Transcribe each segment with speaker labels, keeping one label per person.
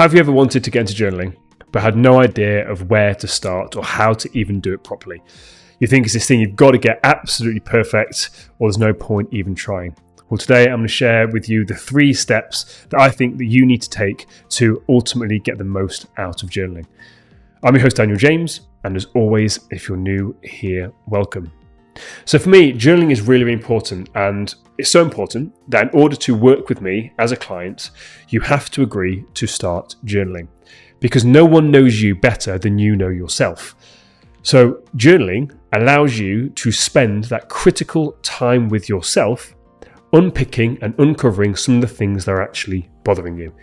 Speaker 1: Have you ever wanted to get into journaling, but had no idea of where to start or how to even do it properly? You think it's this thing you've got to get absolutely perfect, or there's no point even trying. Well, today I'm going to share with you the 3 steps that I think that you need to take to ultimately get the most out of journaling. I'm your host, Daniel James, and as always, if you're new here, welcome. So for me, journaling is really, really important, and it's so important that in order to work with me as a client, you have to agree to start journaling, because no one knows you better than you know yourself. So journaling allows you to spend that critical time with yourself, unpicking and uncovering some of the things that are actually bothering you.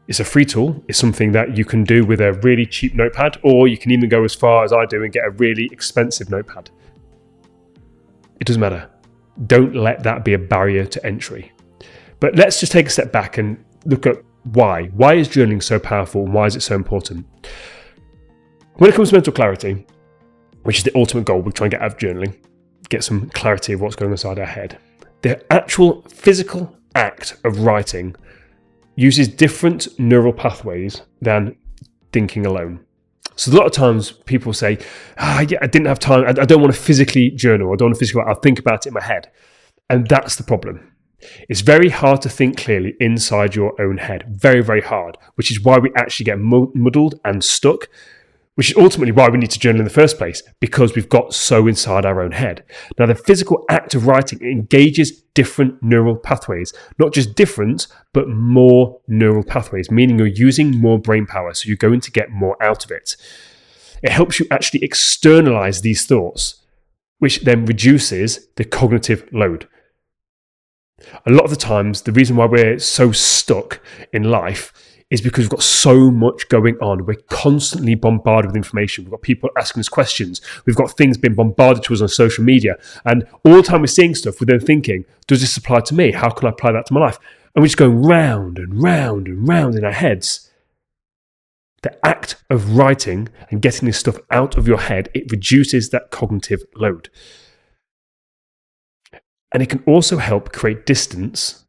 Speaker 1: It's a free tool. It's something that you can do with a really cheap notepad, or you can even go as far as I do and get a really expensive notepad. It doesn't matter. Don't let that be a barrier to entry. But let's just take a step back and look at why. Why is journaling so powerful, and why is it so important? When it comes to mental clarity, which is the ultimate goal we try and get out of journaling, get some clarity of what's going on inside our head, the actual physical act of writing uses different neural pathways than thinking alone. So a lot of times people say, I didn't have time. I don't want to physically journal. I don't want to physically, I'll think about it in my head. And that's the problem. It's very hard to think clearly inside your own head. Very, very hard, which is why we actually get muddled and stuck, which is ultimately why we need to journal in the first place, because we've got so inside our own head. Now, the physical act of writing engages different neural pathways, not just different, but more neural pathways, meaning you're using more brain power, so you're going to get more out of it. It helps you actually externalize these thoughts, which then reduces the cognitive load. A lot of the times, the reason why we're so stuck in life is because we've got so much going on. We're constantly bombarded with information. We've got people asking us questions. We've got things being bombarded to us on social media. And all the time we're seeing stuff, we're then thinking, does this apply to me? How can I apply that to my life? And we're just going round and round and round in our heads. The act of writing and getting this stuff out of your head, it reduces that cognitive load. And it can also help create distance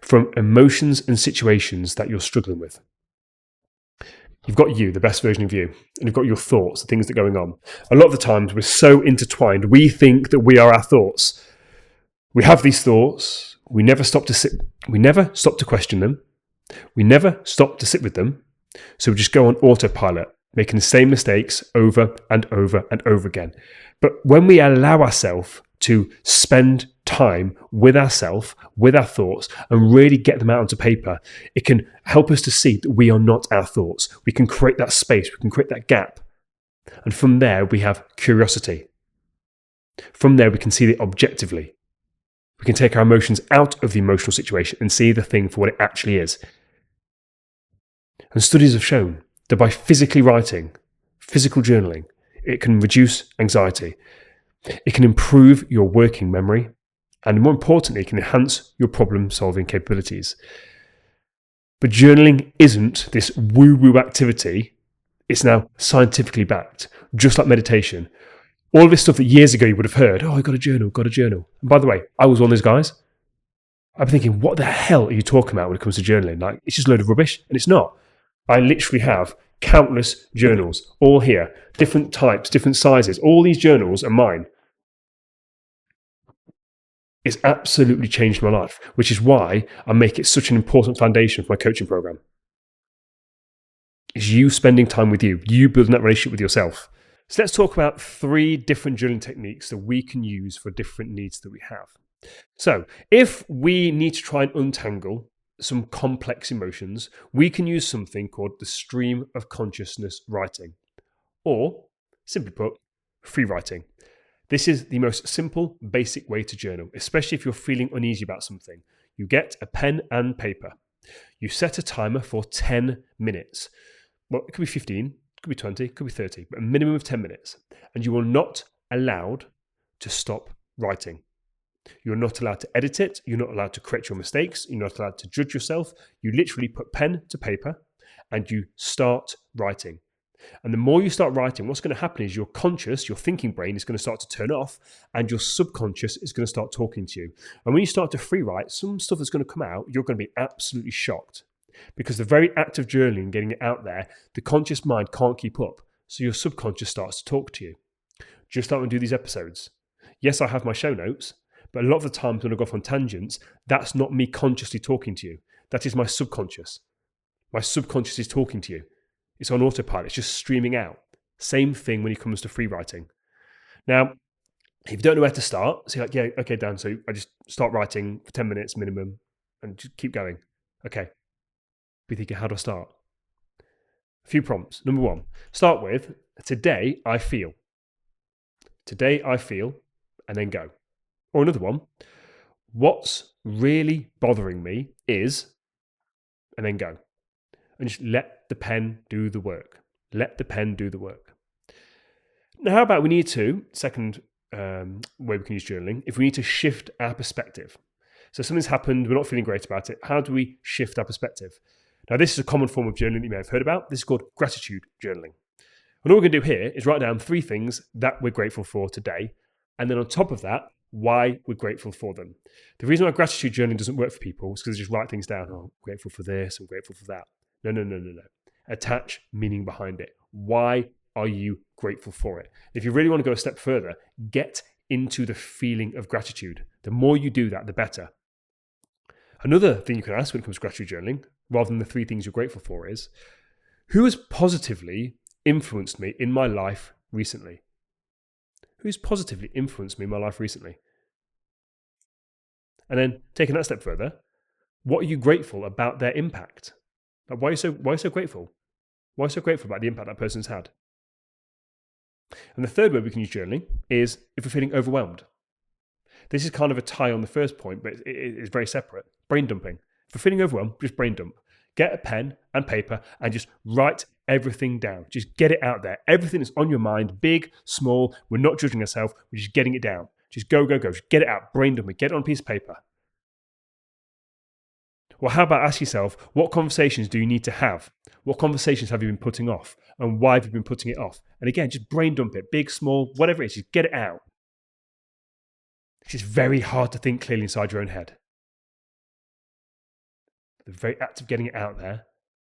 Speaker 1: from emotions and situations that you're struggling with. You've got you, the best version of you, and you've got your thoughts, the things that are going on. A lot of the times we're so intertwined, we think that we are our thoughts. We have these thoughts, we never stop to question them, we never stop to sit with them, so we just go on autopilot, making the same mistakes over and over and over again. But when we allow ourselves to spend time with ourselves, with our thoughts, and really get them out onto paper, it can help us to see that we are not our thoughts. We can create that space, we can create that gap. And from there, we have curiosity. From there, we can see it objectively. We can take our emotions out of the emotional situation and see the thing for what it actually is. And studies have shown that by physically writing, physical journaling, it can reduce anxiety. It can improve your working memory, and more importantly, it can enhance your problem-solving capabilities. But journaling isn't this woo-woo activity. It's now scientifically backed, just like meditation. All of this stuff that years ago you would have heard, I got a journal. And by the way, I was one of those guys. I've been thinking, what the hell are you talking about when it comes to journaling? Like, it's just a load of rubbish, and it's not. I literally have countless journals, all here, different types, different sizes. All these journals are mine. It's absolutely changed my life, which is why I make it such an important foundation for my coaching program. It's you spending time with you building that relationship with yourself. So let's talk about 3 different journaling techniques that we can use for different needs that we have. So if we need to try and untangle some complex emotions, we can use something called the stream of consciousness writing, or simply put, free writing. This is the most simple, basic way to journal, especially if you're feeling uneasy about something. You get a pen and paper. You set a timer for 10 minutes. Well, it could be 15, it could be 20, it could be 30, but a minimum of 10 minutes. And you are not allowed to stop writing. You're not allowed to edit it. You're not allowed to correct your mistakes. You're not allowed to judge yourself. You literally put pen to paper and you start writing. And the more you start writing, what's going to happen is your conscious, your thinking brain is going to start to turn off and your subconscious is going to start talking to you. And when you start to free write, some stuff that's going to come out, you're going to be absolutely shocked. Because the very act of journaling, getting it out there, the conscious mind can't keep up. So your subconscious starts to talk to you. Just like when I do these episodes. Yes, I have my show notes, but a lot of the times when I go off on tangents, that's not me consciously talking to you. That is my subconscious. My subconscious is talking to you. It's on autopilot. It's just streaming out. Same thing when it comes to free writing. Now, if you don't know where to start, so you're like, yeah, okay, Dan, so I just start writing for 10 minutes minimum and just keep going. Okay. Be thinking, how do I start? A few prompts. Number one, start with, today I feel. Today I feel, and then go. Or another one, what's really bothering me is, and then go. And just let the pen do the work. Let the pen do the work. Now, how about we need to, second way we can use journaling, if we need to shift our perspective. So something's happened, we're not feeling great about it. How do we shift our perspective? Now, this is a common form of journaling you may have heard about. This is called gratitude journaling. And all we're going to do here is write down 3 things that we're grateful for today. And then on top of that, why we're grateful for them. The reason why gratitude journaling doesn't work for people is because they just write things down. Oh, I'm grateful for this, I'm grateful for that. No. Attach meaning behind it. Why are you grateful for it? If you really want to go a step further, get into the feeling of gratitude. The more you do that, the better. Another thing you can ask when it comes to gratitude journaling, rather than the 3 things you're grateful for, is who has positively influenced me in my life recently? Who's positively influenced me in my life recently? And then taking that step further, what are you grateful about their impact? Like, why are you so grateful? Why are you so grateful about the impact that person's had? And the third way we can use journaling is if we're feeling overwhelmed. This is kind of a tie on the first point, but it's very separate. Brain dumping. If we're feeling overwhelmed, just brain dump. Get a pen and paper and just write everything down. Just get it out there. Everything that's on your mind, big, small, we're not judging ourselves, we're just getting it down. Just go. Just get it out. Brain dump it. Get it on a piece of paper. Well, how about ask yourself, what conversations do you need to have? What conversations have you been putting off? And why have you been putting it off? And again, just brain dump it, big, small, whatever it is, just get it out. It's just very hard to think clearly inside your own head. The very act of getting it out there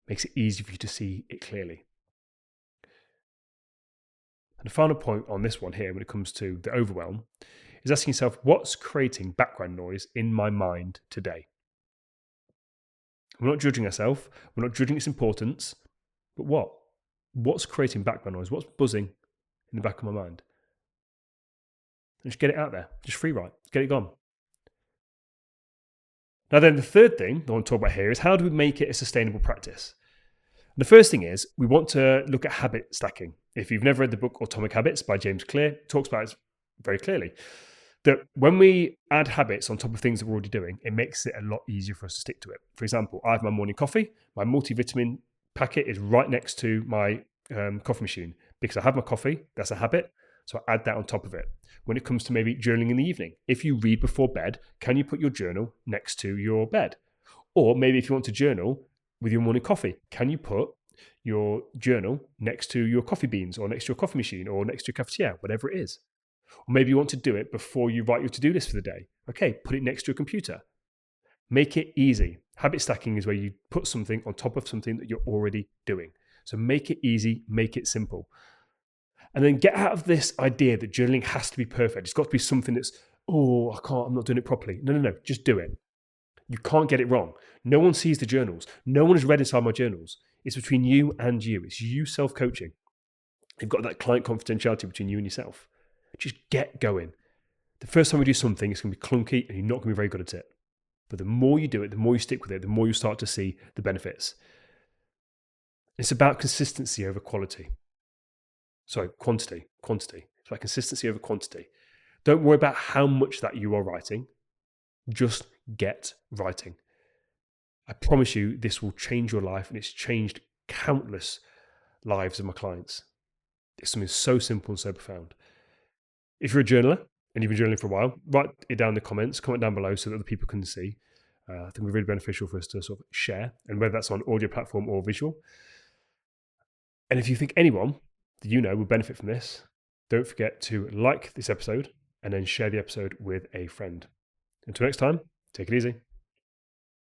Speaker 1: makes it easy for you to see it clearly. And the final point on this one here, when it comes to the overwhelm, is asking yourself, what's creating background noise in my mind today? We're not judging ourselves. We're not judging its importance. But what? What's creating background noise? What's buzzing in the back of my mind? And just get it out there. Just free write. Get it gone. Now then, the third thing I want to talk about here is how do we make it a sustainable practice? And the first thing is we want to look at habit stacking. If you've never read the book Atomic Habits by James Clear, it talks about it very clearly. That when we add habits on top of things that we're already doing, it makes it a lot easier for us to stick to it. For example, I have my morning coffee. My multivitamin packet is right next to my coffee machine because I have my coffee. That's a habit. So I add that on top of it. When it comes to maybe journaling in the evening, if you read before bed, can you put your journal next to your bed? Or maybe if you want to journal with your morning coffee, can you put your journal next to your coffee beans or next to your coffee machine or next to your cafetiere, whatever it is? Or maybe you want to do it before you write your to-do list for the day. Okay, put it next to your computer. Make it easy. Habit stacking is where you put something on top of something that you're already doing. So make it easy, make it simple. And then get out of this idea that journaling has to be perfect. It's got to be something that's, I'm not doing it properly. No, just do it. You can't get it wrong. No one sees the journals. No one has read inside my journals. It's between you and you. It's you self-coaching. You've got that client confidentiality between you and yourself. Just get going. The first time you do something, it's going to be clunky and you're not going to be very good at it. But the more you do it, the more you stick with it, the more you start to see the benefits. It's about consistency over quantity. It's about consistency over quantity. Don't worry about how much that you are writing. Just get writing. I promise you this will change your life, and it's changed countless lives of my clients. It's something so simple and so profound. If you're a journaler and you've been journaling for a while, write it down in the comments, comment down below so that other people can see. I think it's really beneficial for us to sort of share, and whether that's on audio platform or visual. And if you think anyone that you know will benefit from this, don't forget to like this episode and then share the episode with a friend. Until next time, take it easy.